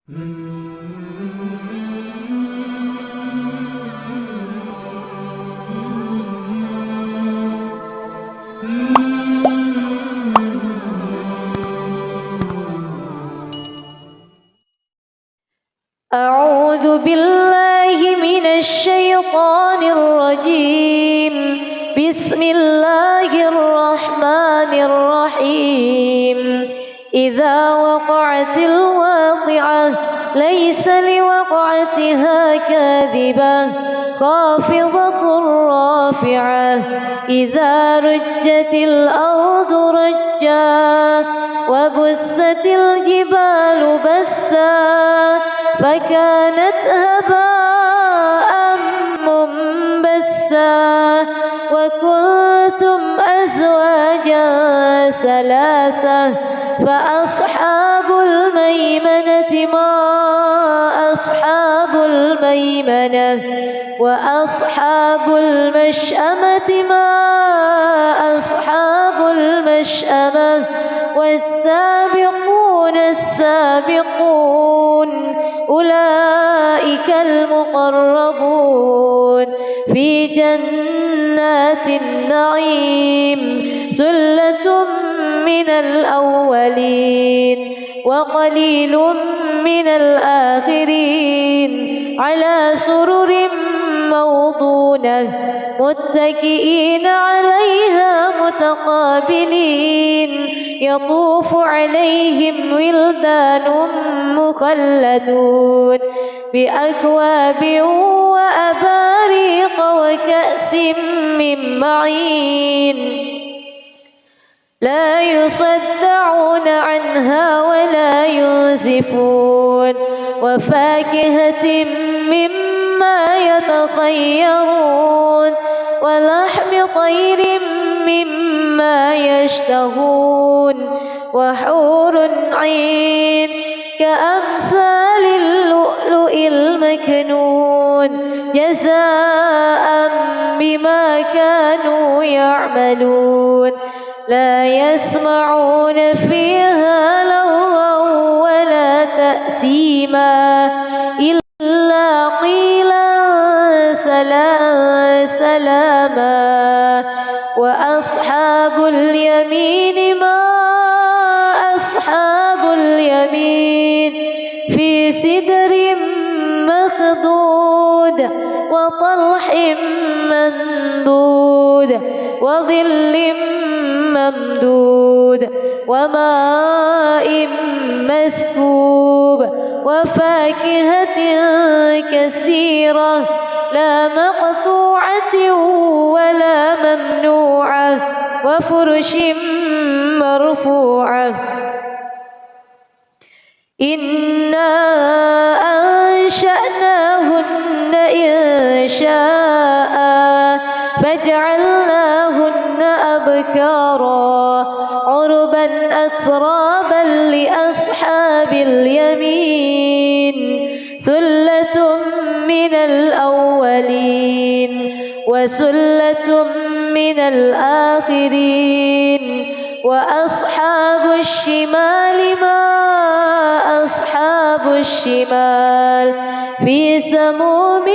أعوذ بالله من الشيطان الرجيم. بسم الله الرحمن الرحيم. إذا وقعت الواقعة ليس لوقعتها كاذبة خافضة رافعة. إذا رجت الأرض رجا وبست الجبال بسا فكانت هباء منبثا وكنتم أزواجا ثلاثة فأصحاب الميمنة ما أصحاب الميمنة وأصحاب المشأمة ما أصحاب المشأمة والسابقون السابقون أولئك المقربون في جنات النعيم. ثلة من الأولين وقليل من الآخرين على سرر موضونة متكئين عليها متقابلين. يطوف عليهم ولدان مخلدون بأكواب وأباريق وكأس من معين لا يصدعون عنها ولا ينزفون وفاكهة مما يتخيرون ولحم طير مما يشتهون وحور عين كأمثال اللؤلؤ المكنون جزاء بما كانوا يعملون. لا يسمعون فيها لغوا ولا تأثيما إلا قيلا سلاما. وأصحاب اليمين ما أصحاب اليمين في سدر مخضود وطلح ممدود وظل ممدود وماء مسكوب وفاكهة كثيرة لا مقطوعة ولا ممنوعة وفرش مرفوعة. إنا أنشأناهن إنشاء فجعلناهن أبكارا عربا أترابا لأصحاب اليمين. ثلة من الأولين وثلة من الآخرين. وأصحاب الشمال ما أصحاب الشمال في سموم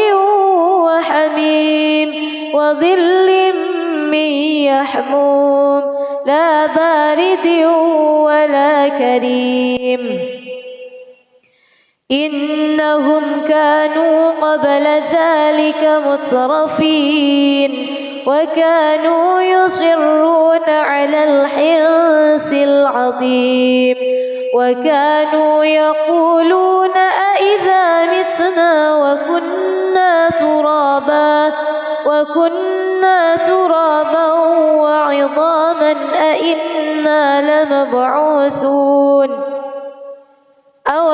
وحميم وظل من يحموم لا بارد ولا كريم. إنهم كانوا قبل ذلك مترفين وكانوا يصرون على الحنث العظيم وكانوا يقولون أإذا متنا وكنا ترابا وعظاما أإنا لمبعوثون أو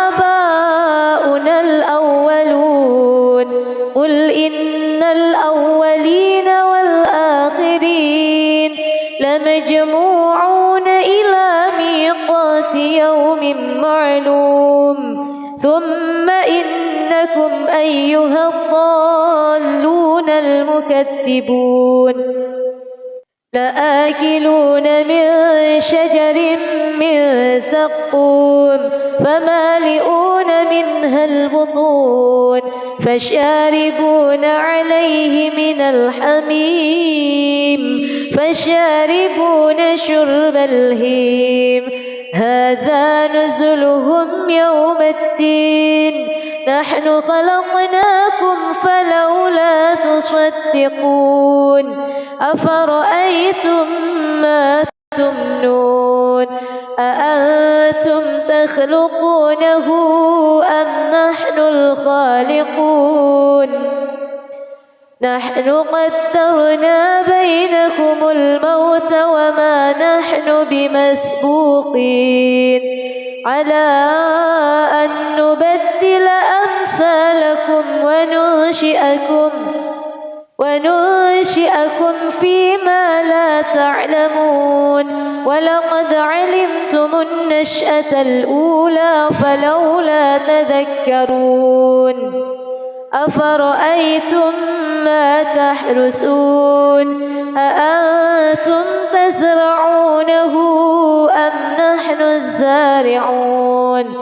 آباؤنا الأولون. قل إن الأولين والآخرين لمجموعون إلى ميقات يوم معلوم. ثم إنكم أيها الضالون المكذبون لآكلون من شجر من زقوم فمالئون منها البطون فشاربون عليه من الحميم فشاربون شرب الهيم هذا نزلهم يوم الدين نحن خلقناكم فلولا تصدقون أفرأيتم ما تمنون أأنتم تخلقونه أم نحن الخالقون نحن قدرنا بينكم الموت وما نحن بمسبوقين على أن نبدل أمثالكم وننشئكم فيما لا تعلمون ولقد علمتم النشأة الأولى فلولا تذكرون أفرأيتم ما تحرثون أأنتم تزرعونه أم نحن الزارعون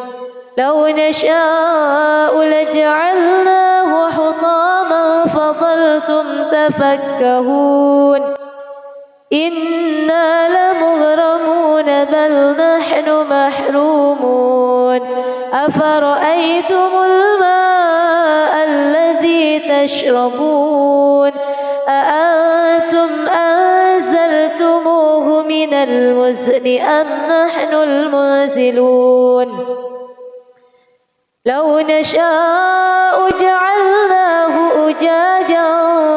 لو نشاء لجعلناه حطاما فظلتم تفكهون إنا لمغرمون بل نحن محرومون أفرأيتم الماء الذي تشربون أأنتم أنزلتموه من المزن أم نحن المنزلون لو نشاء جعلناه أجاجا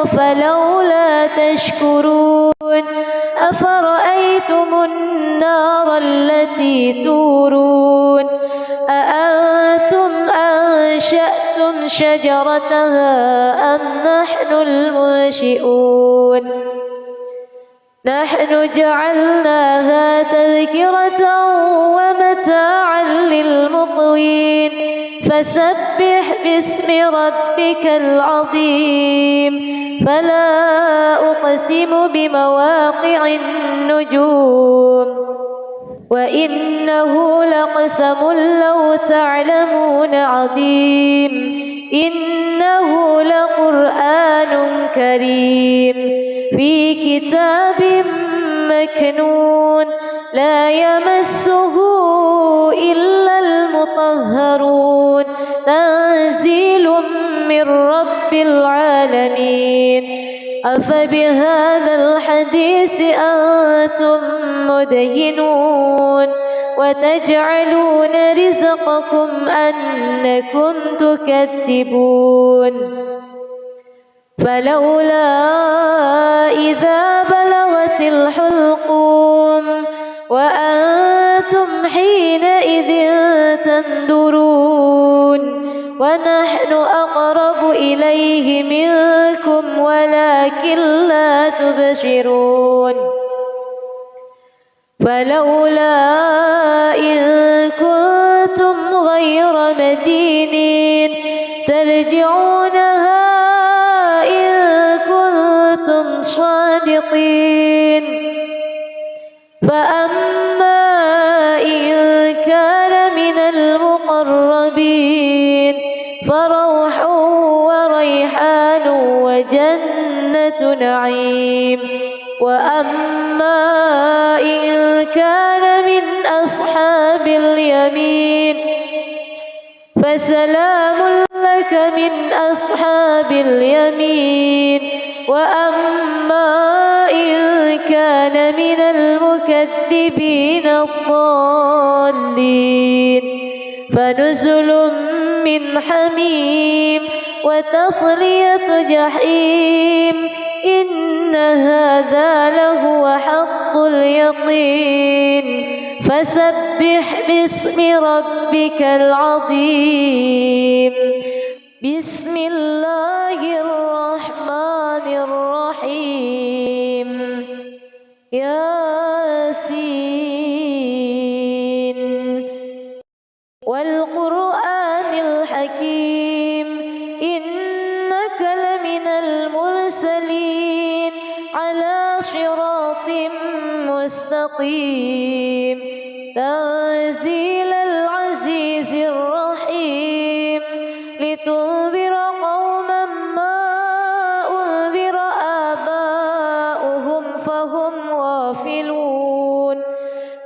فلولا تشكرون أفرأيتم النار التي تورون أأنتم أنشأتم شجرتها أم نحن المنشئون نحن جعلناها تذكرة ومتاعا للمقوين فسبح باسم ربك العظيم فلا أقسم بمواقع النجوم وإنه لقسم لو تعلمون عظيم إنه لقرآن كريم في كتاب مكنون لا يمسه إلا المطهرون تنزيل من رب العالمين أفبهذا الحديث أنتم مدهنون وتجعلون رزقكم أنكم تكذبون فلولا إذا بلغت الحلقوم وأنتم حينئذ تنظرون ونحن أقرب إليه منكم ولكن لا تبصرون فلولا إن كنتم غير مدينين ترجعونها إن كنتم صادقين فأما إن كان من المقربين فروح وريحان وجنة نعيم وأما إن كان من أصحاب اليمين فسلام لك من أصحاب اليمين وأما إن كان من المكذبين الضالين فنزل من حميم وتصلية جحيم إن هذا لهو حق اليقين فسبح باسم ربك العظيم بسم الله الرحمن الرحيم ياسين والقرآن الحكيم إنك لمن المرسلين على صراط مستقيم تنزيل العزيز الرحيم لتنذر قوما ما أنذر آباؤهم فهم غافلون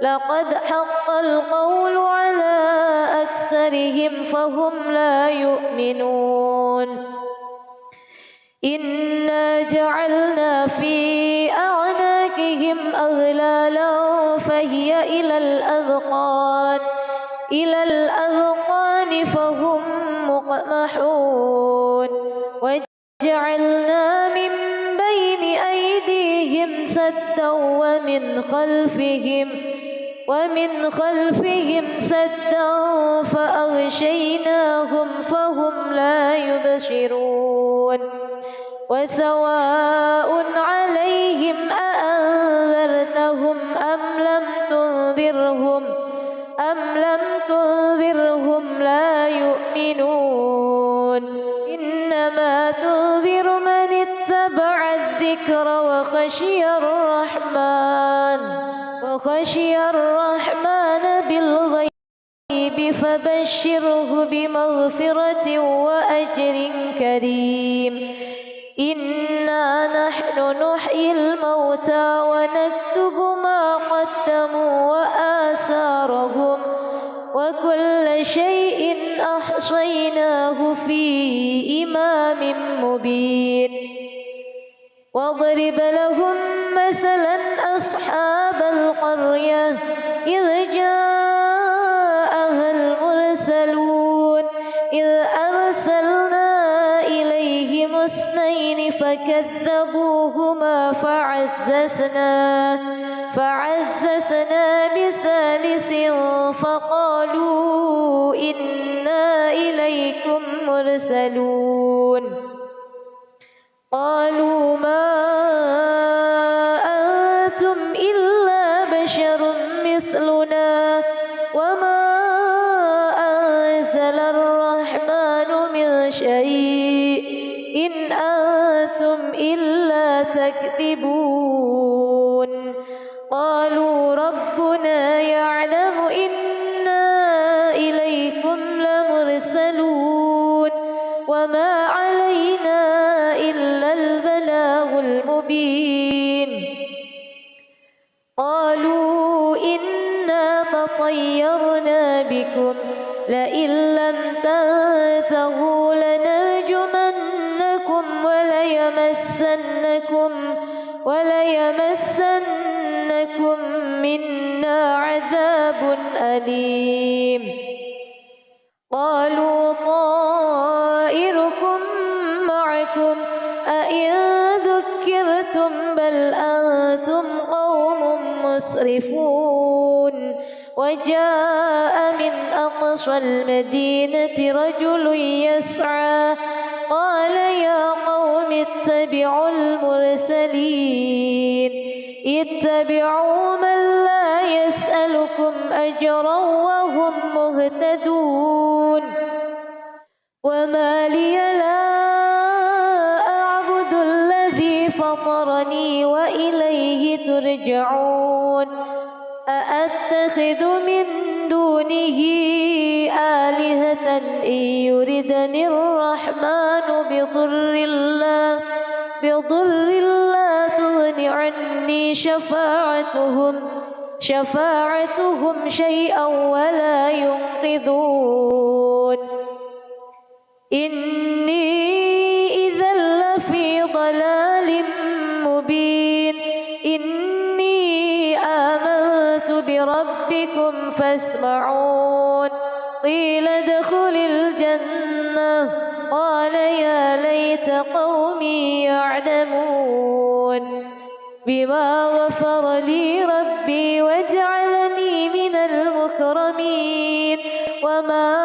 لقد حق القول على أكثرهم فهم لا يؤمنون إنا جعلنا في أعناقهم أغلالا فهي إلى الأذقان فهم مقمحون وجعلنا من بين أيديهم سدا ومن خلفهم سدا فأغشيناهم فهم لا يبصرون وسواء عليهم أأنذرتهم أم لم تنذرهم لا يؤمنون إنما تنذر من اتبع الذكر وخشي الرحمن بالغيب فبشره بمغفرة وأجر كريم إنا نحن نحيي الموتى ونكتب ما قدموا وآثارهم وكل شيء أحصيناه في إمام مبين واضرب لهم مثلا أصحاب القرية إذ جاءها المرسلون إذ أرسلنا إليهم اثنين فكذبوهما فعززنا بثالث فقالوا إنا إليكم مرسلون قالوا ما أنتم إلا بشر مثلنا وما أنزل الرحمن من شيء إن أنتم إلا تكذبون قالوا ربنا يعلم إنا إليكم لمرسلون وما علينا إلا البلاغ المبين قالوا إنا تطيرنا بكم لئن لم تنتهوا لنرجمنكم وليمسنكم منا عذاب أليم قالوا طائركم معكم أئن ذكرتم بل أنتم قوم مسرفون وجاء من أقصى المدينة رجل يسعى قال يا قوم اتبعوا المرسلين اتبعوا من لا يسألكم أجرا وهم مهتدون وما لي لا أعبد الذي فطرني وإليه ترجعون أأتخذ من دونه آلهة إن يردني الرحمن بضر لا تغن عني شفاعتهم شيئا ولا ينقذون إني إذا لفي ضلال مبين إني آمنت بربكم فاسمعون قيل ادخل الجنة قال يا ليت قومي يعلمون بما غفر لي ربي وجعلني من المكرمين وما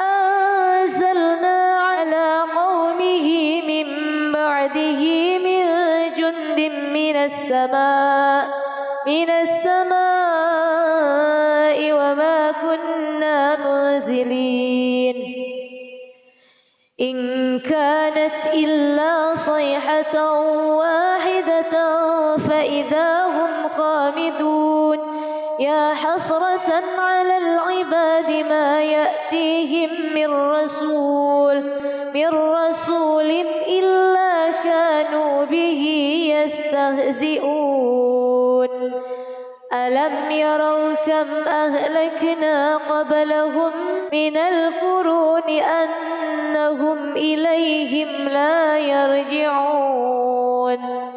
أنزلنا على قومه من بعده من جند من السماء وما كنا منزلين إن كانت إلا صيحة واحدة فإذا هم معرضون يا حسرة على العباد ما يأتيهم من رسول إلا كانوا به يستهزئون ألم يروا كم أهلكنا قبلهم من القرون أنهم إليهم لا يرجعون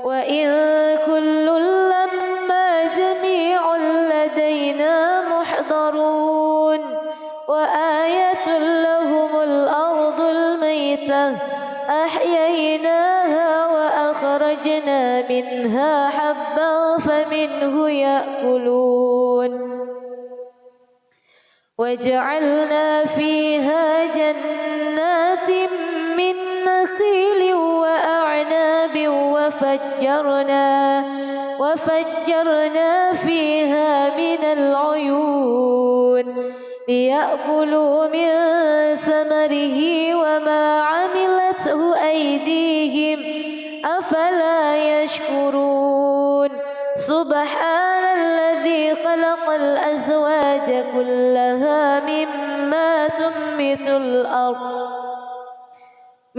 وإن كل لما جميع لدينا محضرون وآية لهم الأرض الميتة أحييناها وأخرجنا منها حبا فمنه يأكلون وجعلنا فيها جنات من نخيل وأعناب وفجرنا فيها من العيون ليأكلوا من ثمره وما عملته أيديهم أفلا يشكرون سبحان الذي خلق الأزواج كلها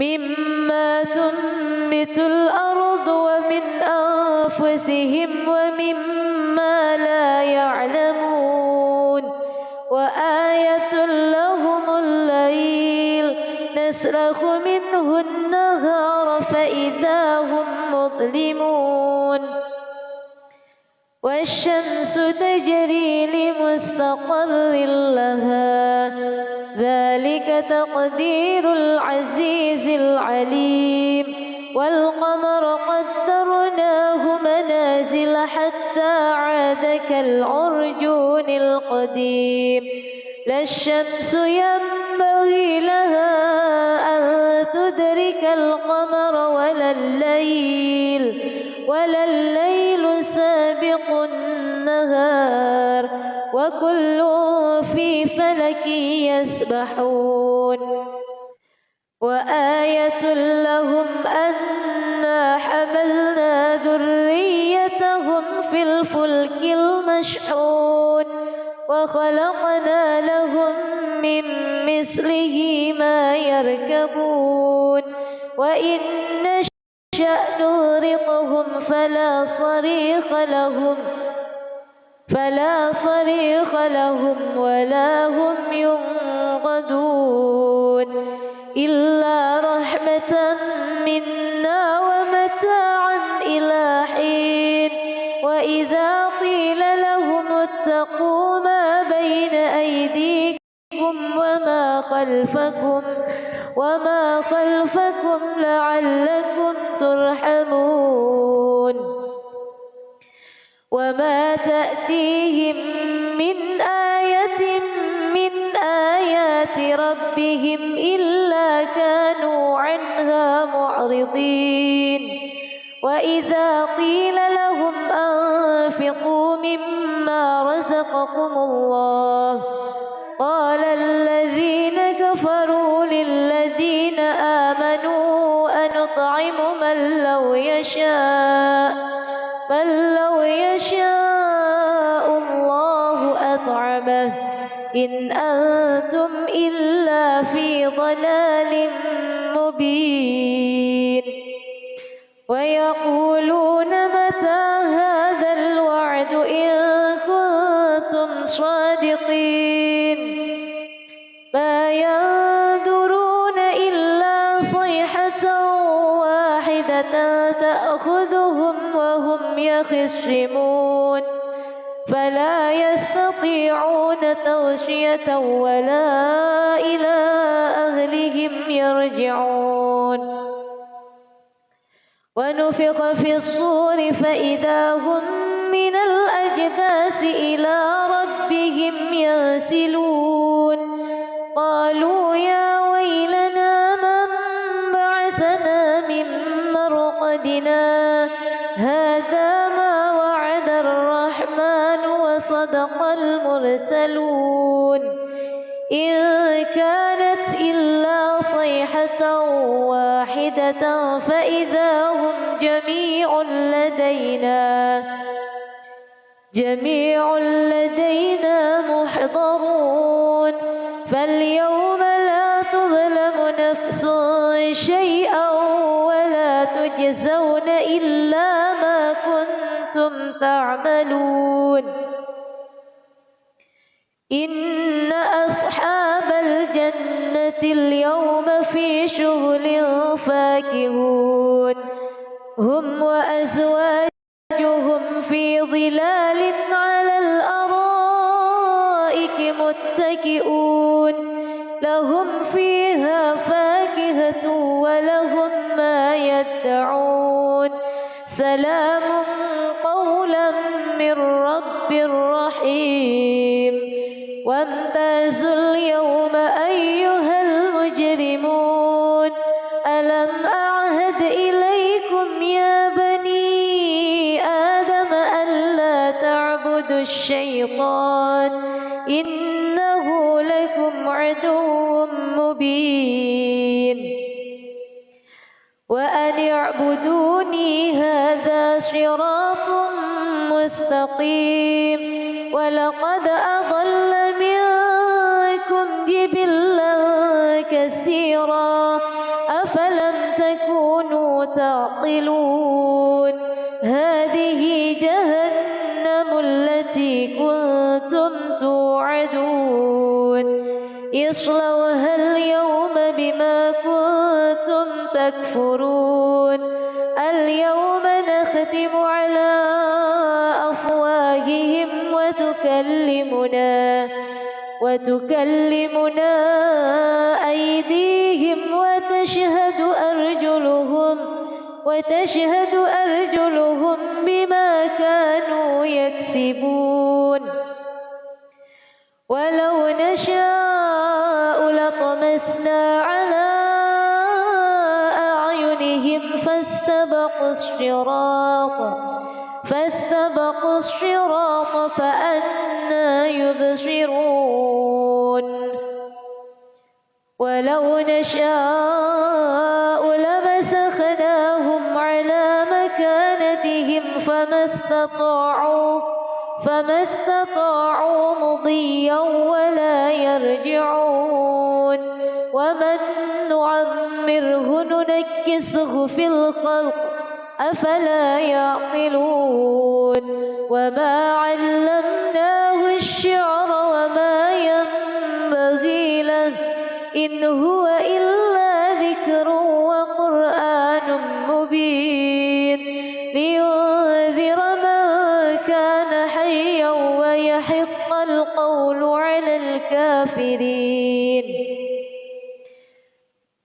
مما تنبت الأرض ومن أنفسهم ومما لا يعلمون وآية لهم الليل نسلخ منه النهار فإذا هم مظلمون والشمس تجري لمستقر لها ذلك تقدير العزيز العليم والقمر قدرناه منازل حتى عاد كالعرجون القديم لا الشمس ينبغي لها أن تدرك القمر ولا الليل سابق النهار وكل في فلك يسبحون وآية لهم أنا حملنا ذريتهم في الفلك المشحون وخلقنا لهم من مثله ما يركبون وإن نشأ نغرقهم فلا صريخ لهم ولا هم ينقذون إلا رحمة منا ومتاعا إلى حين وإذا قيل لهم اتقوا ما بين أيديكم وما خلفكم لعلكم ترحمون وما تأتيهم من آية من آيات ربهم إلا كانوا عنها معرضين وإذا قيل لهم أنفقوا مما رزقكم الله قال الذين كفروا للذين آمنوا أنطعم من لو يشاء الله أطعمه إن أنتم إلا في ضلال مبين ويقولون متى هذا الوعد إن كنتم صادقين ما ينظرون إلا صيحة واحدة تأخذهم وهم يخصمون فلا يستطيعون توصية ولا إلى أهلهم يرجعون ونفخ في الصور فإذا هم من الأجداث إلى ربهم ينسلون قالوا يا ويلنا من بعثنا من مرقدنا هذا ما وعد الرحمن وصدق المرسلون إن كانت إلا صيحة واحدة فإذا هم جميع جميع لدينا محضرون فاليوم لا تظلم نفس شيئا ولا تجزون إلا ما كنتم تعملون إن أصحاب الجنة اليوم في شغل فاكهون هم وأزواجهم في ظلال على الأرائك متكئون لهم فيها فاكهة ولهم ما يدعون سلام قولا من رب رحيم وامتازوا اليوم أيها المجرمون ألم أعهد إليكم يا بني آدم ألا تعبدوا الشيطان إنه لكم عدو مبين وأن اعبدوني هذا صراط مستقيم ولقد أضل منكم جبلا كثيرا أفلم تكونوا تعقلون هذه جهنم التي كنتم توعدون اصلوها اليوم بما كنتم تكفرون اليوم نختم على أفواههم وتكلمنا أيديهم وتشهد أرجلهم بما كانوا يكسبون ولو نشاء لطمسنا على أعينهم فاستبقوا الصراط فأنى يبصرون ولو نشاء لمسخناهم على مكانتهم فما استطاعوا مضيا ولا يرجعون ومن نعمره ننكسه في الخلق أفلا يعقلون وما علمناه الشعر وما ينبغي له إن هو إلا ذكر وقرآن مبين لينذر من كان حيا ويحق القول على الكافرين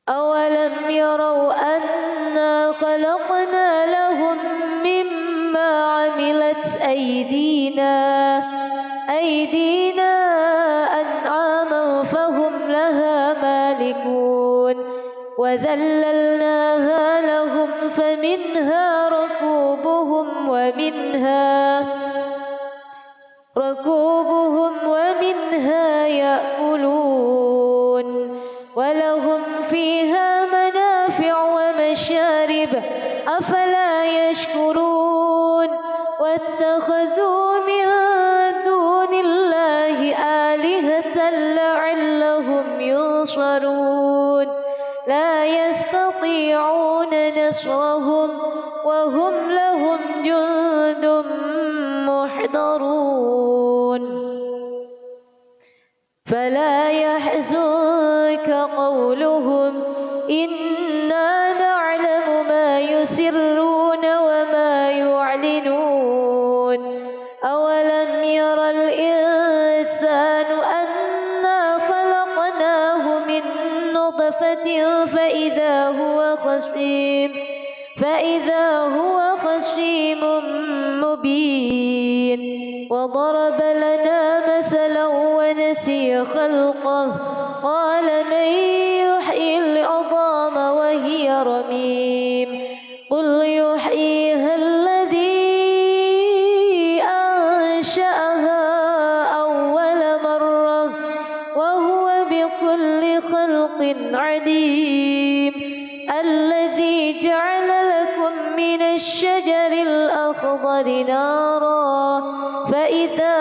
أولم يروا أنا خلقنا لهم مما عملت أيدينا أنعاما فهم لها مالكون وذللناها لهم فمنها ركوبهم ومنها يأكلون ولهم فيها منافع ومشارب أفلا يشكرون واتخذوا من دون الله آلهة لعلهم ينصرون لا يستطيعون نصرهم وهم لهم جند محضرون فلا يحزنك قولهم إنا نعلم ما يسرون وما يعلنون أولم ير الإنسان أنا خلقناه من نطفة فإذا هو خصيم مبين وضرب لنا مثلا ونسي خلقه قال من يحيي العظام وهي رميم قل يحييها الذي أنشأها أول مرة وهو بكل خلق عليم الذي جعل لكم من الشجر الأخضر نارا فإذا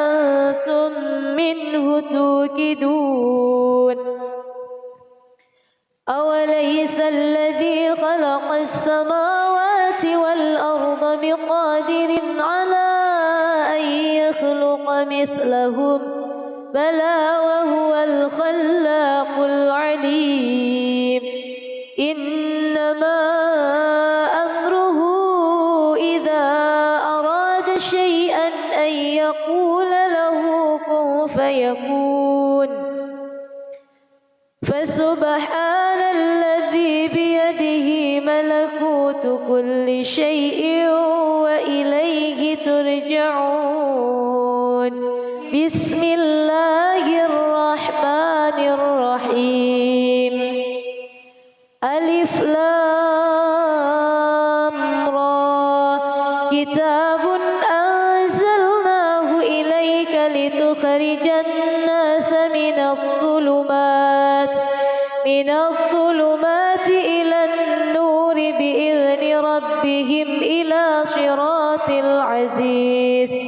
أنتم منه توقدون أوليس الذي خلق السماوات والأرض بقادر على أن يخلق مثلهم بلى وهو الخلاق العليم إنما أمره إذا أراد شيئا أن يقول له كن فيكون فسبحان الذي بيده ملكوت كل شيء وإليه ترجعون بسم الله الرحمن الرحيم ألف لام را كتاب أنزلناه إليك لتخرج الناس من الظلمات إلى النور بإذن ربهم إلى صراط العزيز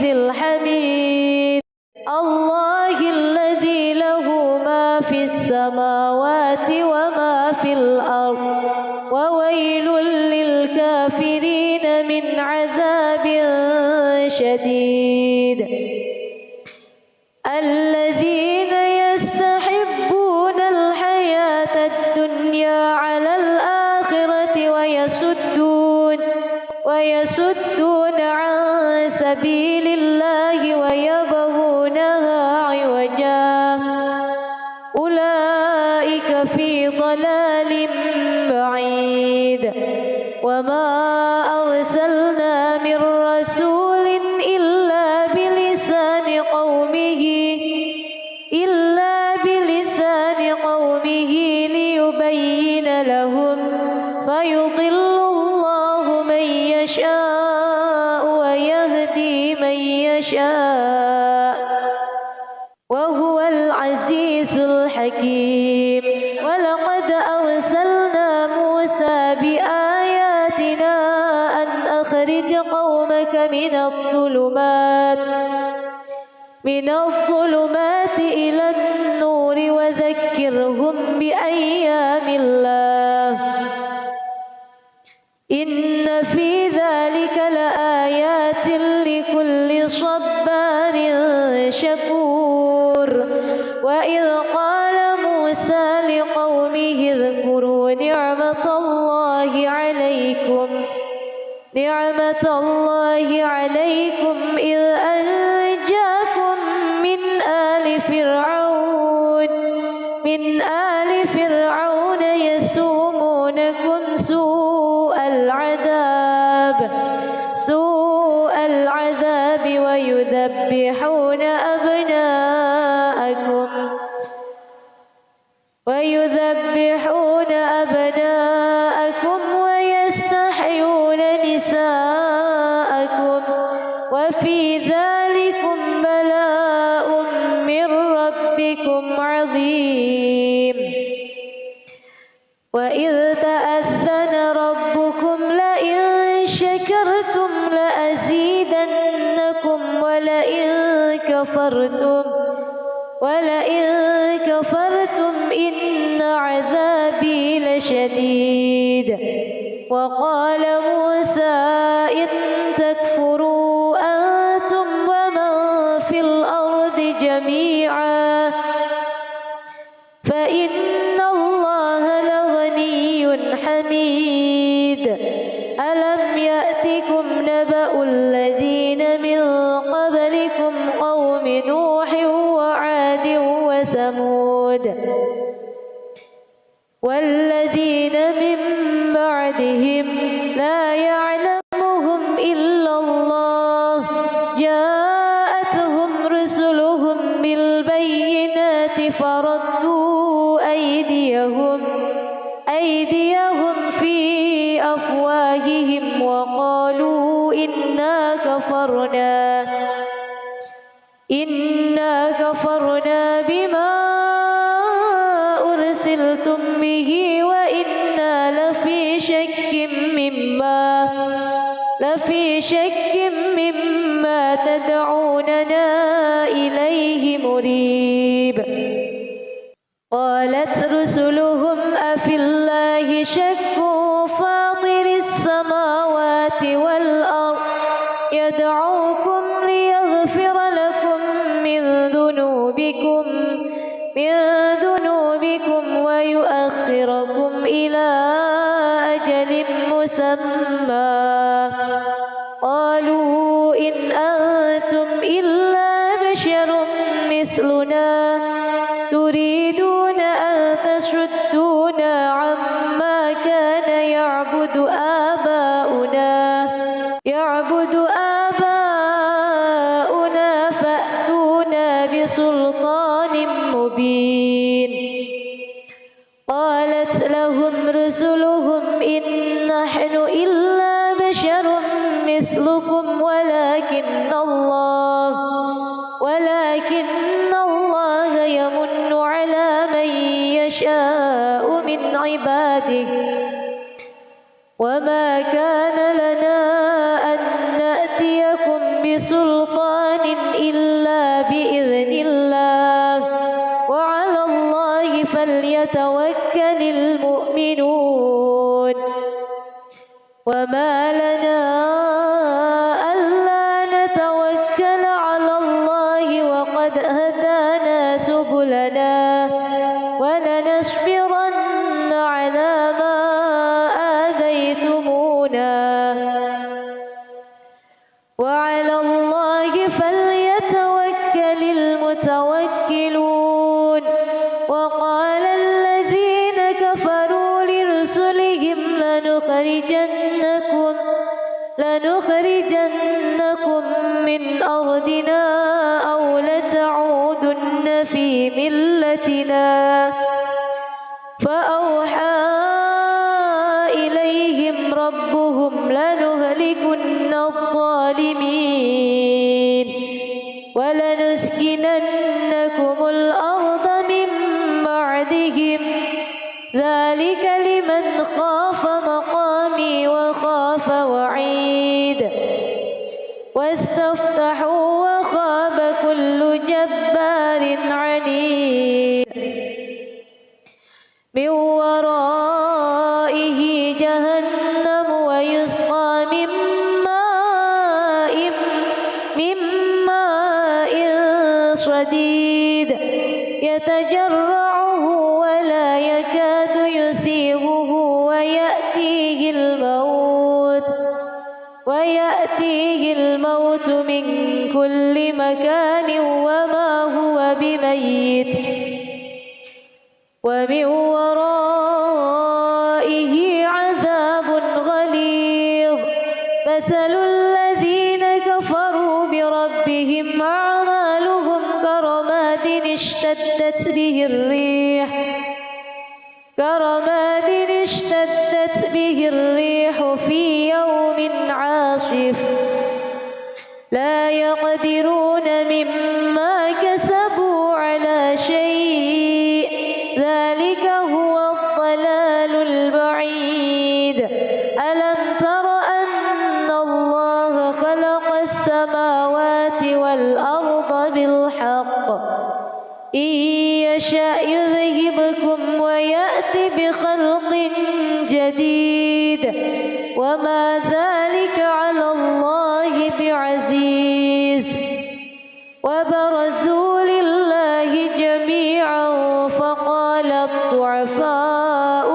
الحميد الله الذي له ما في السماوات وما في الأرض وويل للكافرين من عذاب شديد الذين يستحبون الحياة الدنيا على الآخرة ويصدون عن سبيل الله ويبغونها عوجا أولئك في ضلال بعيد وما أرسلنا من رسول إلا بلسان قومه ليبين لهم فيضل الله من يشاء ويهدي من يشاء وهو العزيز الحكيم ولقد أرسلنا موسى بآياتنا أن أخرج قومك من الظلمات إلى النور وذكرهم بأيام الله إن في ذلك لآيات لكل صبار شكور وإذ قال موسى لقومه اذكروا نعمة الله عليكم إذ أنجاكم من آل فرعون يسومونكم سوء العذاب ويذبحون أبناءكم ويستحيون نساءكم وفي ذلكم بلاء من ربكم عظيم وإذ تأذن ربكم لئن شكرتم لأزيدنكم ولئن كفرتم إن عذابي لشديد وقال موسى إن تكفروا أنتم ومن في الأرض جميعا فإن الله لغني حميد ألم يأتكم نبأ الذين من قبلكم قوم نوح وعاد وثمود والذين من بعدهم لا يعلمهم إلا الله جاءتهم رسلهم بالبينات فردوا أيديهم في أفواههم وقالوا إنا كفرنا بما أرسلتم به وإنا لفي شك مما تدعوننا إليه مريب. قالت رسلهم أفي الله شك فاطر السماوات والأرض يدعوكم ليغفر لكم من ذنوبكم ويؤخركم إلى أجل مسمى. قالوا إن أنتم إلا بشر مثلنا تريدون أن تصدونا عما كان يعبد آباؤنا فأتونا بسلطان مبين. قالت لهم رسلهم إن نحن إلا بشر مثلكم ولكن الله يمن على من يشاء من عباده وما كان لنا أن نأتيكم بسلطان إلا بإذن الله وعلى الله فليتوكل المؤمنون. وما لنا ألا نتوكل على الله وقد هدانا سبلنا ولنصبرن على ما آذيتمونا وعلى الله فليتوكل المتوكلون. وقال الذين كفروا لرسلهم لنخرجنكم من أرضنا أو لتعودن في ملتنا. فأوحى إليهم ربهم لنهلكن الظالمين ولنسكننكم الأرض من بعدهم ذلك لمن خاف مقامي وخاف وعيد. واستفتحوا وخاب كل جبار عنيد. من ورائه جهنم ويسقى من ماء صديد يتجرعه ولا يكاد يسيغه ويأتيه الموت من كل مكان وما هو بميت ومن ورائه عذاب غليظ. مثل الذين كفروا بربهم أعمالهم كرماد اشتدت به الريح في يوم عاصف لا يقدرون مما كسبوا على شيء ذلك هو الضلال البعيد. ألم تر أن الله خلق السماوات والأرض بالحق إن يشأ يذهبكم ويأتي بخلق جديد وما ذلك على الله بعزيز. وبرزوا لله جميعا فقال الضعفاء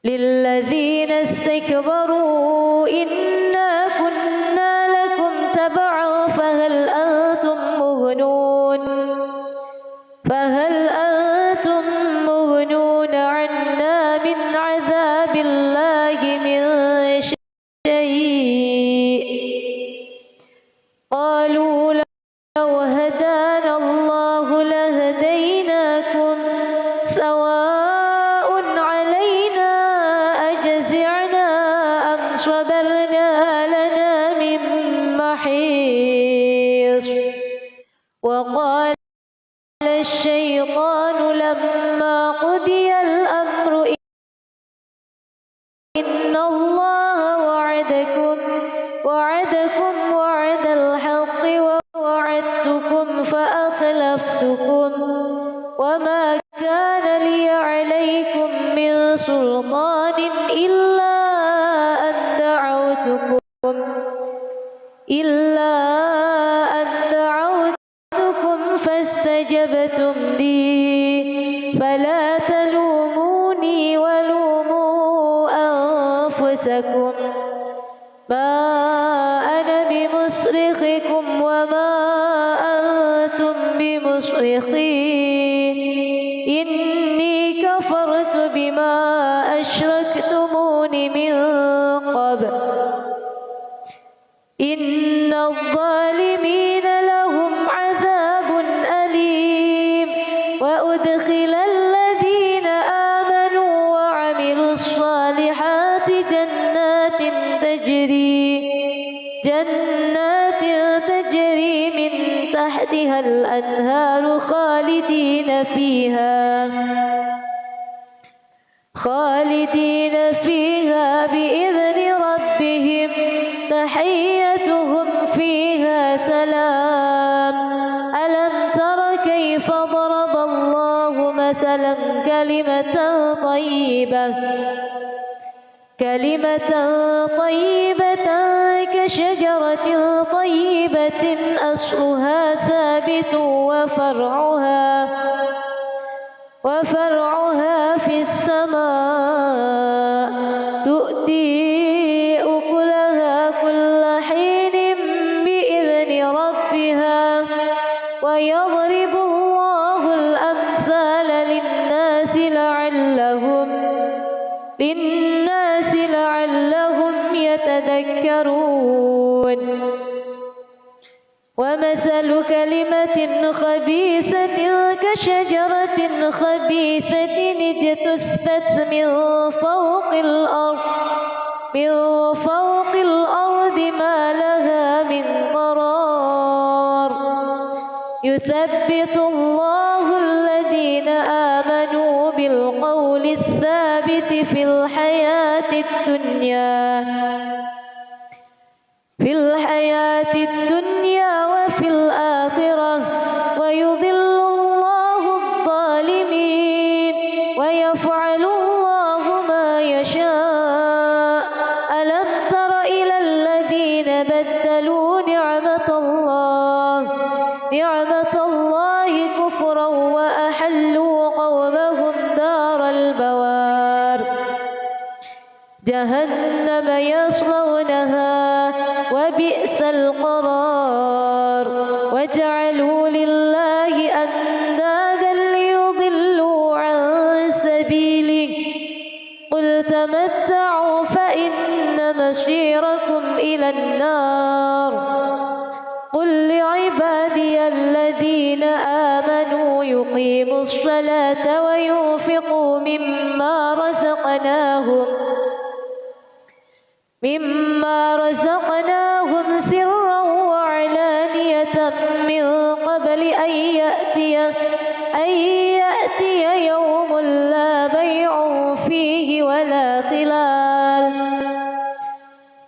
للذين استكبروا إنا كنا لكم تبعا فهل أنتم مغنون عنا من عذاب الله من شيء. قالوا لو هدانا الله لهديناكم سواء علينا أجزعنا أم صبرنا لنا من محيص. وقال الشيطان لما قضي الأمر إن الله وعدكم وعد الحق ووعدتكم فأخلفتكم وما كان لي عليكم من سلطان إلا أن دعوتكم فاستجبتم لي فلا تلوموني ولوموا أنفسكم ما أنا بمصرخكم وما أنتم بمصرخي إني كفرت بما أشركتمون من قبل إن الظالمين لهم عذاب أليم وأدخل الذين آمنوا وعملوا الصالحات جنات تجري من تحتها الأنهار خالدين فيها بإذن ربهم تحيتهم فيها سلام ألم تر كيف ضرب الله مثلا كلمة طيبة كشجرة طيبة أصلها ثابت وفرعها في السماء تؤتي أكلها كل حين بإذن ربها ويضرب الله الأمثال للناس لعلهم يتذكرون ومثل كلمة خبيثة كشجرة خبيثة اجتثت من فوق الأرض ما لها من قرار يثبت الله الذين آمنوا بالقول الثابت في الحياة الدنيا وفي الآخرة ويضل الله الظالمين ويفعل الله ما يشاء ألم تر إلى الذين بدلوا نعمة الله كفرا وأحلوا قومهم دار البوار جهنم يصلونها وبئس القرار وجعلوا لله أندادا ليضلوا عن سبيله قل تمتعوا فإن مصيركم إلى النار قل لعبادي الذين آمنوا يقيموا الصلاة وينفقوا مما رزقناهم سرا وعلانية من قبل أن يأتي يوم لا بيع فيه ولا خلال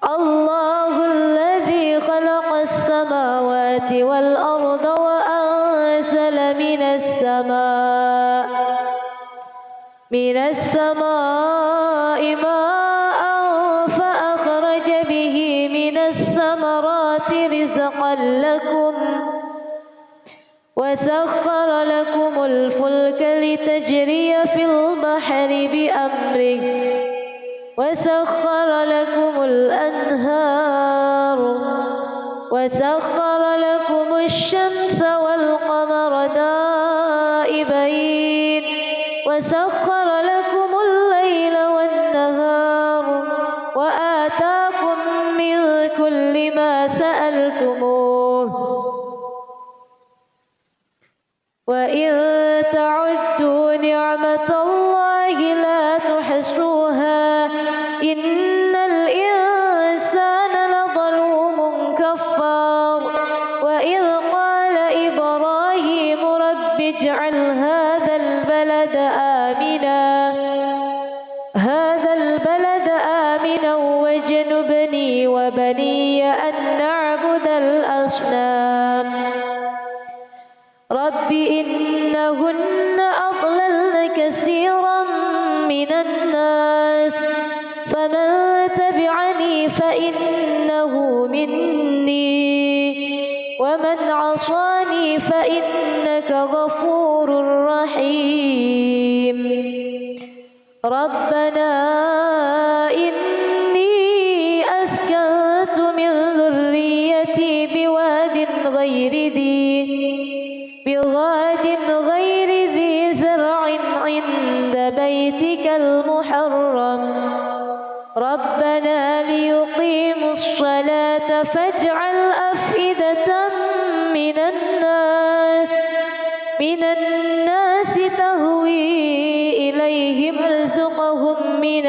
الله الذي خلق السماوات والأرض وأنزل من السماء ماء فأخرج به من الثمرات رزقا لكم وسخر لكم الفلك لتجري في البحر بأمره وسخر لكم الأنهار وسخر لكم الشمس والقمر دائبين وسخر لكم الليل والنهار وآتاكم من كل ما سألتموه وإن تعدوا نعمة الله لا تحصوها إن الإنسان لظلوم كفار وإذ قال إبراهيم رب اجعل هذا البلد آمنا واجنبني وبني أن نعبد الأصنام رب إنهن أضللن كثيرا من الناس فمن تبعني فإنه مني ومن عصاني فإنك غفور رحيم ربنا إني أسكنت من ذريتي بواد غير ذي زرع عند بيتك المحرم ربنا ليقيموا الصلاة فاجعل أفئدة من الناس تهوي إليهم ارزقهم من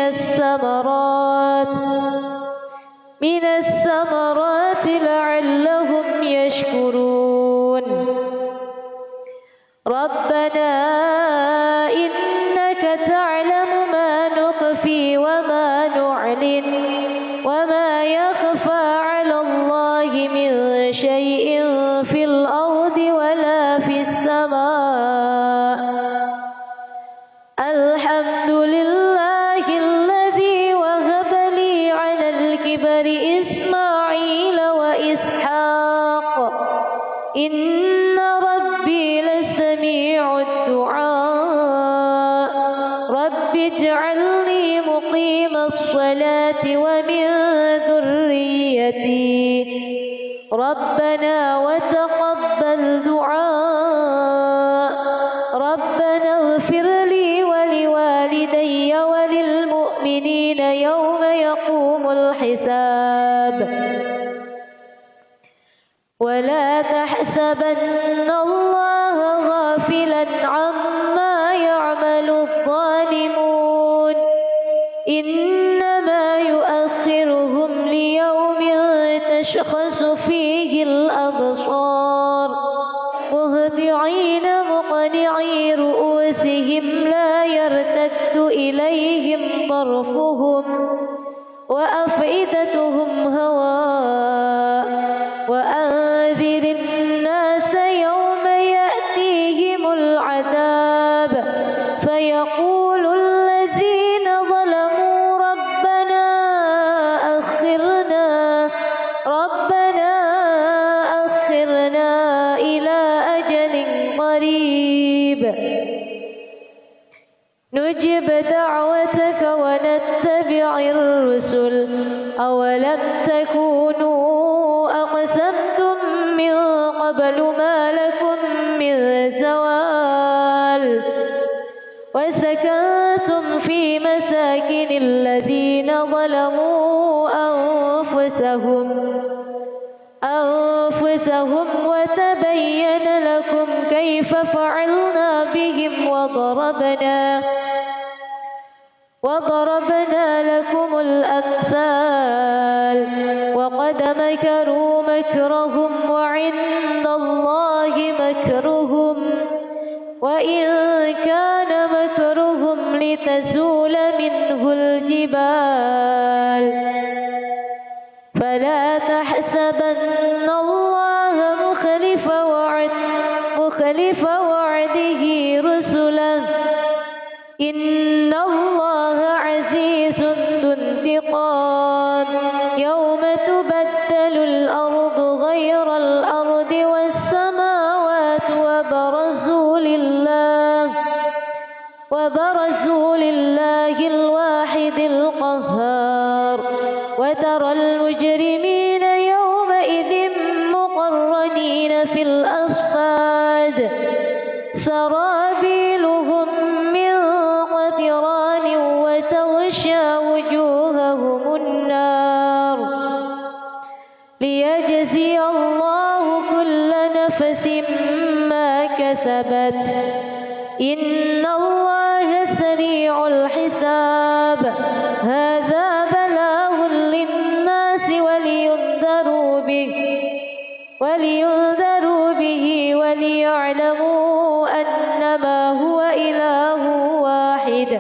الثمرات لعلهم يشكرون ربنا إنك تعلم ما نخفي وما نعلن وما يخفى على الله من شيء في الأرض ولا في السماء الحمد لله الذي وهب لي على الكبر إسماعيل وإسحاق إن ربي لسميع الدعاء رب اجعلني مقيم الصلاة ومن ذريتي ربنا وتقبل دعاء ربنا اغفر لي ولوالدي وللمؤمنين يوم يقوم الحساب ولا تحسبن الله غافلا عما يعمل الظالمون إنما يؤخرهم ليوم تشخص فيه الأبصار مهطعين مقنعي رؤوسهم لا يرتد إليهم طرفهم وأفئدتهم هواء وأنذر الناس يوم يأتيهم العذاب فيقول الذين ظلموا ربنا أخرنا إلى أجل قريب نجب دعوتك ونتبع الرسل أولم تكونوا أقسمتم من قبل ما لكم من زوال وسكنتم في مساكن الذين ظلموا أنفسهم وتبين لكم كيف فعلنا بهم وضربنا لكم الأمثال وقد مكروا مكرهم وعند الله مكرهم وإن كان مكرهم لتزول منه الجبال فلا تحسبن الله مخلف وعده رسله إن الله عزيز ذو انتقام يوم تبدل الأرض غير الأرض والسماوات وبرزوا لله الواحد القهار وترى المجرمين يومئذ مقرنين في الأصفاد سرابيلهم من قطران وتغشى وجوههم النار ليجزي الله كل نفس ما كسبت إن الله سريع الحساب هذا بلاغ للناس ولينذروا به وليعلموا أن إله واحد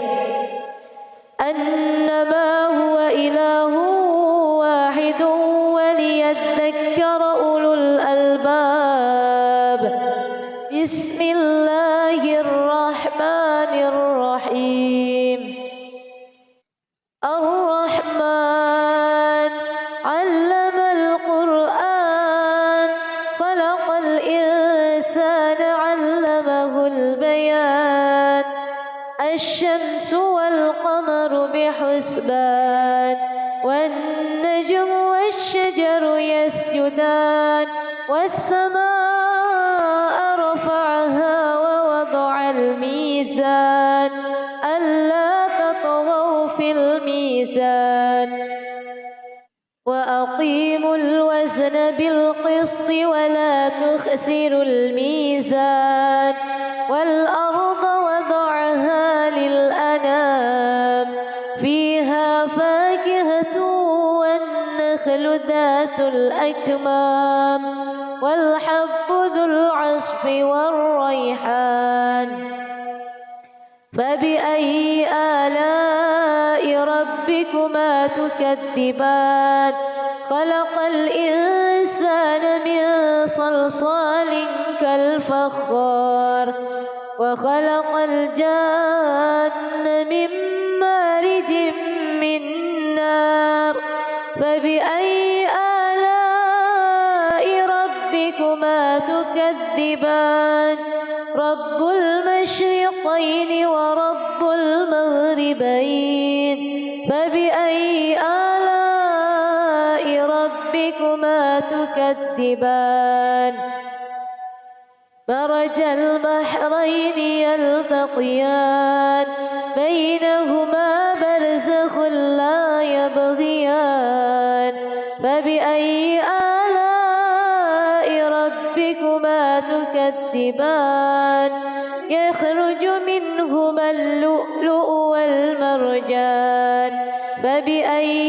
أنما هو إله واحد وليذكر أولو الألباب. بسم الله الرحمن الرحيم. الرحمن علم القرآن خلق الإنسان علمه البيان. الشمس والقمر بحسبان والنجم والشجر يسجدان والسماء رفعها ووضع الميزان ألا تطغوا في الميزان وأقيموا الوزن بالقسط ولا تخسروا الميزان والأرض وضعها للأنام فيها فاكهة والنخل ذات الأكمام والحب ذو العصف والريحان. فبأي آلاء ربكما تكذبان. خلق الإنسان من صلصال كالفخار وخلق الجان من مارج من نار. فبأي آلاء ربكما تكذبان. رب المشرقين ورب المغربين. فبأي آلاء ربكما تكذبان. مرج البحرين يلتقيان بينهما برزخ لا يبغيان. فبأي آلاء ربكما تكذبان. يخرج منهما اللؤلؤ والمرجان. فبأي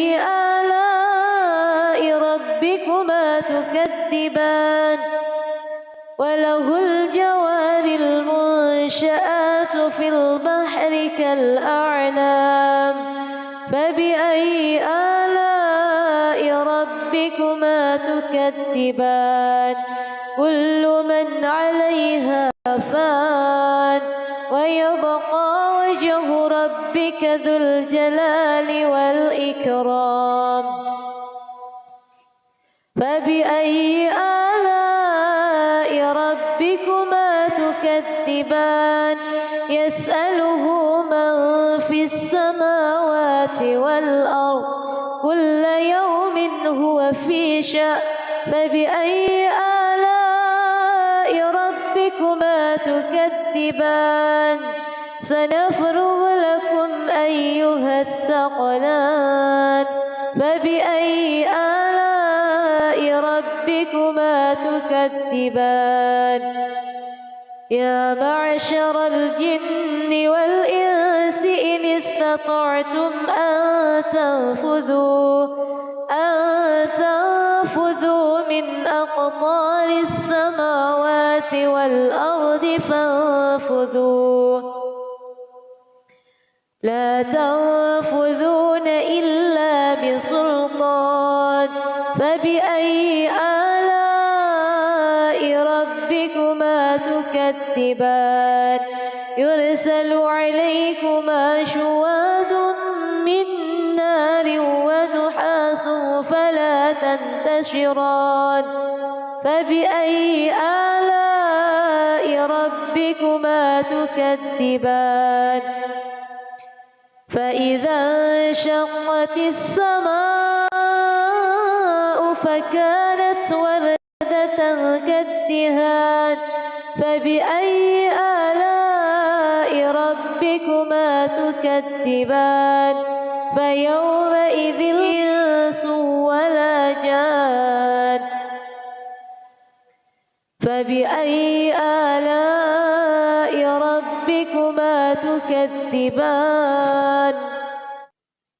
آلاء ربكما تكذبان. وله الجوار المنشآت في البحر كالأعلام. فبأي آلاء ربكما تكذبان. كل من عليها فان ويبقى وجه ربك ذو الجلال والإكرام. فبأي آلاء ربكما تكذبان. يسأله من في السماوات والأرض كل يوم هو في شأن. فبأي آلاء ربكما تكذبان. سنفرغ لكم أيها الثقلان. فبأي آلاء ربكما تكذبان. يا معشر الجن والإنس إن استطعتم أن تنفذوا من أقطار السماوات والأرض فانفذوا. لا تنفذون إلا بسلطان. فبأي آلاء ربكما تكذبان. يرسل عليكما شواظ من نار ونحاس فلا تنتشران. فبأي آلاء ربكما تكذبان. فإذا انشقت السماء فكانت وردة كالدهان. فبأي آلاء ربكما تكذبان. فيومئذ الإنس ولا جان. فبأي آلاء ربكما تكذبان.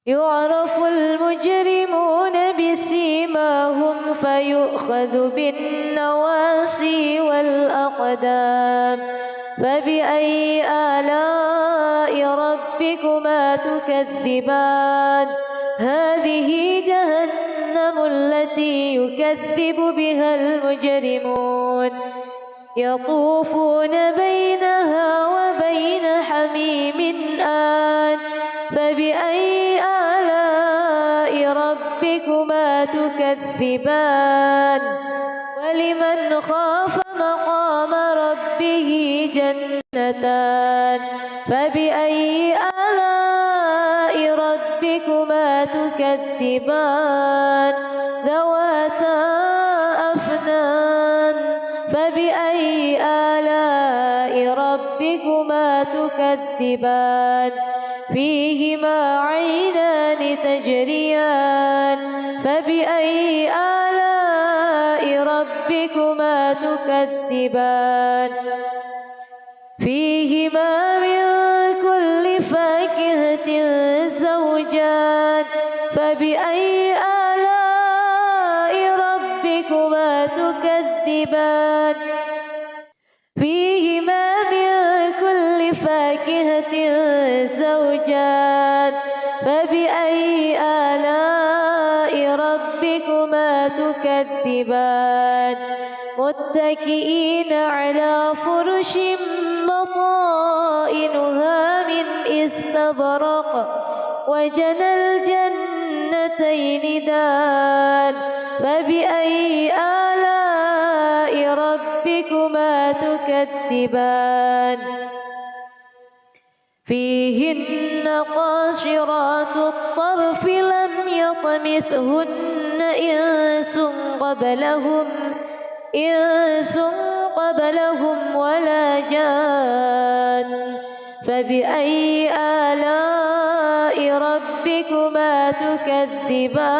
يعرف المجرمون بسيماهم فيؤخذ بالنواصي والأقدام. فبأي آلاء ربكما تكذبان هذه جهنم التي يكذب بها المجرمون يطوفون بينها وبين حميم آن فبأي آلاء ربكما تكذبان ولمن خاف مقام ربه جنتان فبأي آلاء ربكما تكذبان ذواتا أفنان فبأي آلاء ربكما تكذبان فيهما عينان تجريان فبأي آلاء ربكما تكذبان فيهما من كل فاكهة زوجان فبأي آلاء ربكما تكذبان فيهما من كل فاكهة زوجان فبأي آلاء ربكما تكذبان متكئين على فرش بطائنها من استبرق وجنى الجنتين دان فبأي آلاء ربكما تكذبان فيهن قاصرات الطرف لم يطمثهن إنس قبلهم ولا جان فبأي آلاء ربكما تكذبان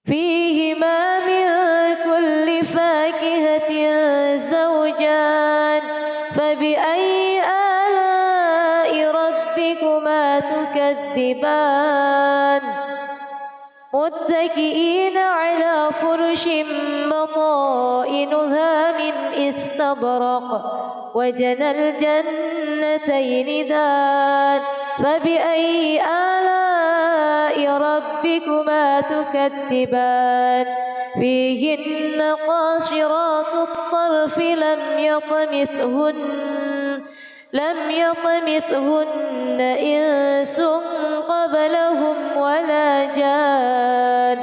فيهما من كل فاكهة زوجان فبأي آلاء ربكما تكذبان متكئين على فرش بطائنها من استبرق وجنى الجنتين دان فبأي آلاء ربكما تكذبان فيهن قاصرات الطرف لم يطمثهن إنس قبلهم ولا جان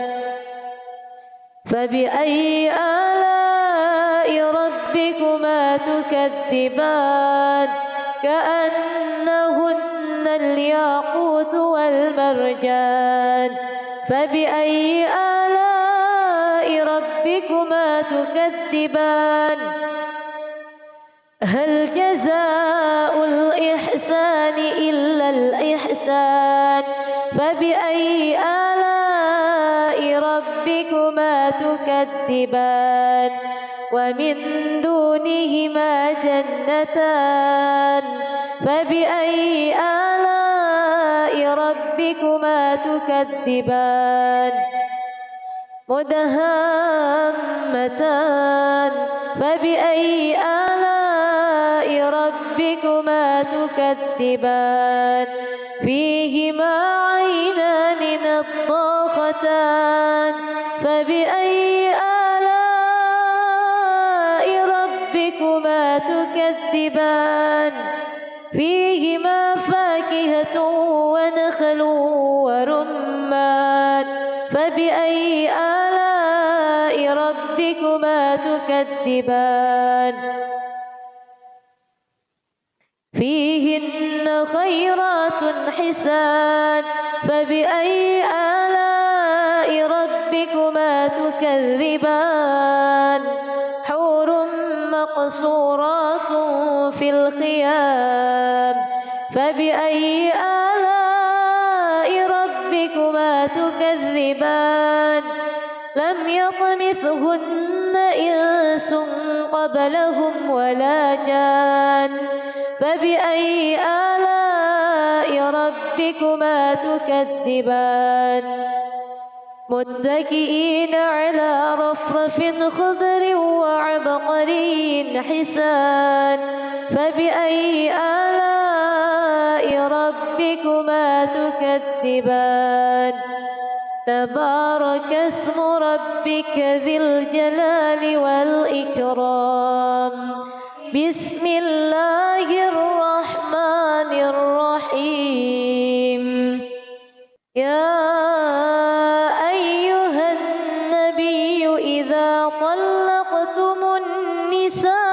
فبأي آلاء ربكما تكذبان كأنهن الياقوت والمرجان فبأي آلاء ربكما تكذبان هل جزاء الإحسان إلا الإحسان فبأي آلاء ربكما تكذبان ومن دونهما جنتان فبأي آلاء ربكما تكذبان مدهامتان فبأي آلاء ربكما تكذبان فيهما عينان نضاختان فبأي آلاء ربكما تكذبان فيهما فاكهة ونخل ورمان فبأي آلاء ربكما تكذبان فيهن خيرات حسان فبأي آلاء ربكما تكذبان حور مقصورات في الخيام فبأي آلاء ربكما تكذبان لم يطمثهن إنس قبلهم ولا جان فبأي آلاء ربكما تكذبان متكئين على رفرف خضر وعبقري حسان فبأي آلاء ربكما تكذبان تبارك اسم ربك ذي الجلال والإكرام بسم الله الرحمن الرحيم يا أيها النبي إذا طلقتم النساء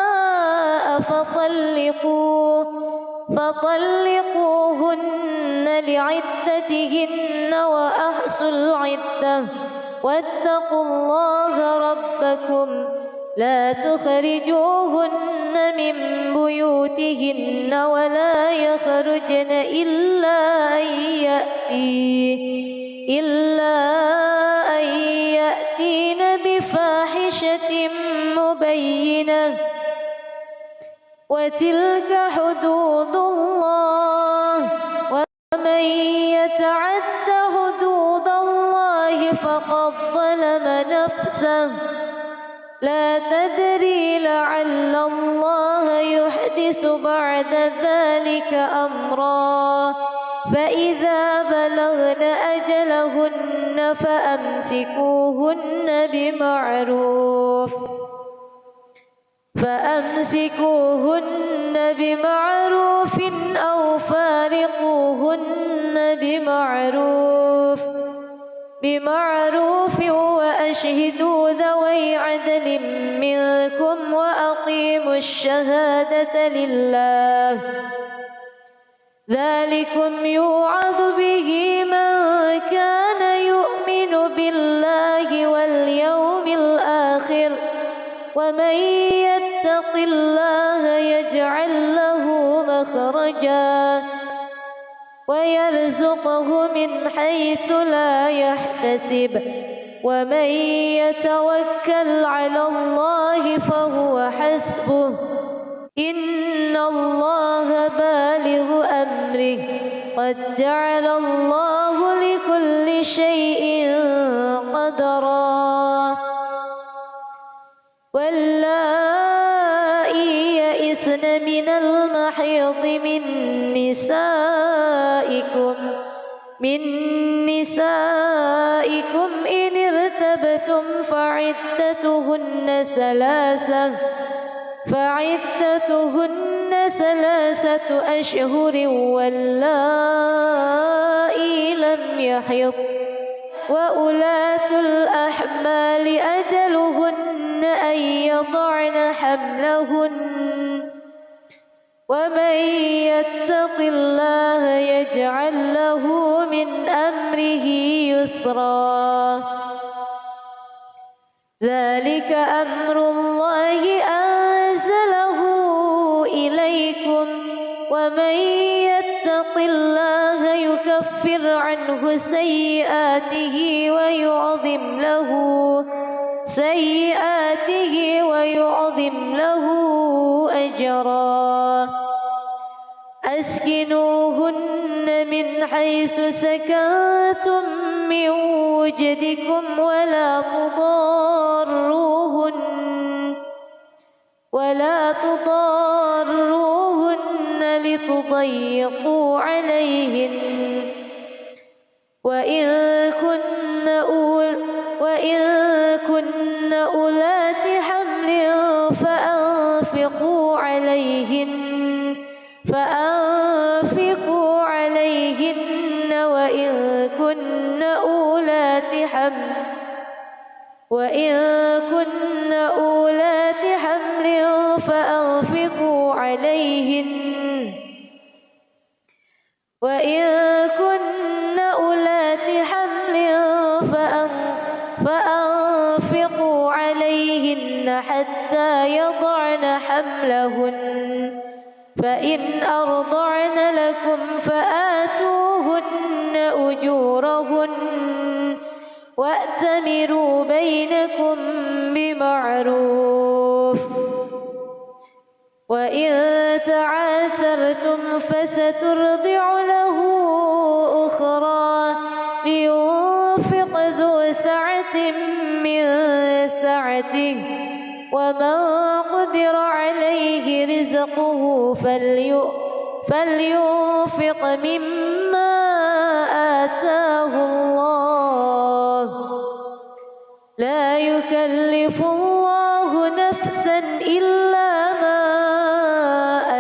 فطلقوهن لعدتهن وأحصوا العدة واتقوا الله ربكم لا تخرجوهن من بيوتهن ولا يخرجن إلا أن يأتين بفاحشة مبينة وتلك حدود الله ومن يتعد حدود الله فقد ظلم نفسه لا تدري لعل الله يحدث بعد ذلك أمرا فإذا بلغن أجلهن فأمسكوهن بمعروف أو فارقوهن بمعروف وأشهدوا ذوي عدل منكم وأقيموا الشهادة لله ذلكم يوعظ به من كان يؤمن بالله واليوم الآخر ومن يتق الله يجعل له مخرجا ويرزقه من حيث لا يحتسب ومن يتوكل على الله فهو حسبه إن الله بالغ أمره قد جعل الله لكل شيء قدرا واللائي يئسن من المحيض من نسائكم إن ارتبتم فعدتهن ثلاثة أشهر واللائي لم يحض وأولاة الأحمال أجلهن أن يضعن حملهن ومن يتق الله يجعل له من أمره يسرا ذلك أمر الله أنزله إليكم ومن يتق الله يكفر عنه سيئاته ويعظم له أجرا أسكنوهن من حيث سكنتم من وجدكم ولا تضاروهن لتضيقوا عليهن وإن كن أولات حمل فأنفقوا عليهن وإن كن أولات حمل فأنفقوا عليهن حتى يضعن حملهن فإن أرضعن لكم فآتوهن أجورهن وأتمروا بينكم بمعروف وإن تعاسرتم فسترضع له أخرى لينفق ذو سعة من سعته ومن قدر عليه رزقه فلينفق مما آتاه الله لا يكلف الله نفسا إلا ما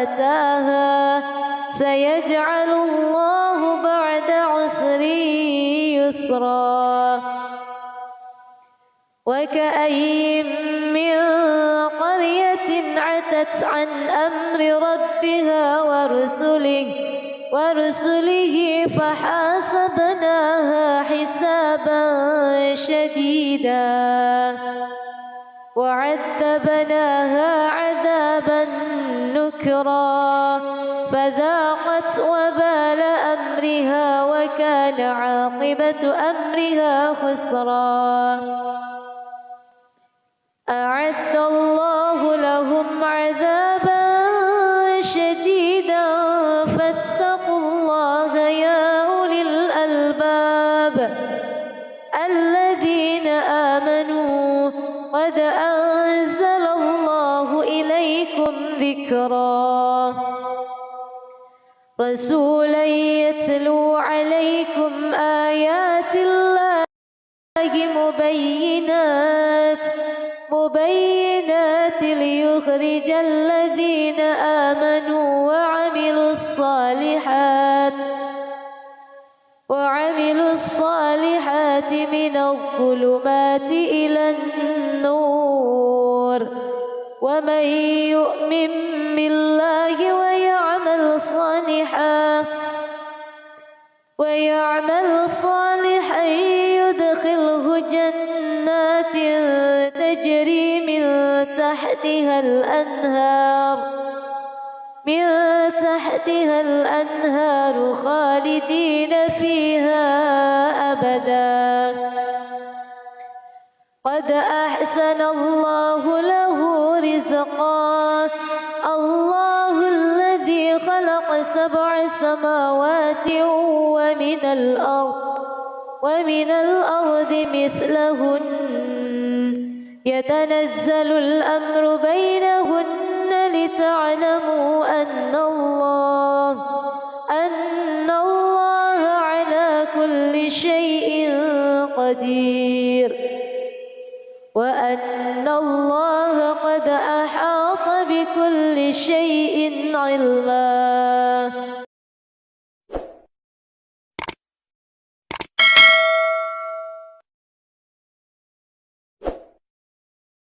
أتاها سيجعل الله بعد عسر يسرا وكأي من قرية عتت عن أمر ربها ورسله فحاسبناها حسابا شديدا وعذبناها عذابا نكرا فذاقت وبال أمرها وكان عاقبة أمرها خسرا أعد الله لهم عذابا شديدا فاتقوا الله يا أولي الألباب الذين آمنوا قد أنزل الله إليكم ذكرا رسولا يتلو عليكم آيات الله مبينات ليخرج الذين آمنوا وعملوا الصالحات من الظلمات إلى النور ومن يؤمن بالله ويعمل صالحا يدخله جنات تجري من تحتها الأنهار خالدين فيها أبدا قد أحسن الله له رزقا الله الذي خلق 7 سماوات ومن الأرض مثلهن يتنزل الأمر بينهن لتعلموا أن الله على كل شيء قدير وأن الله قد أحاط بكل شيء علما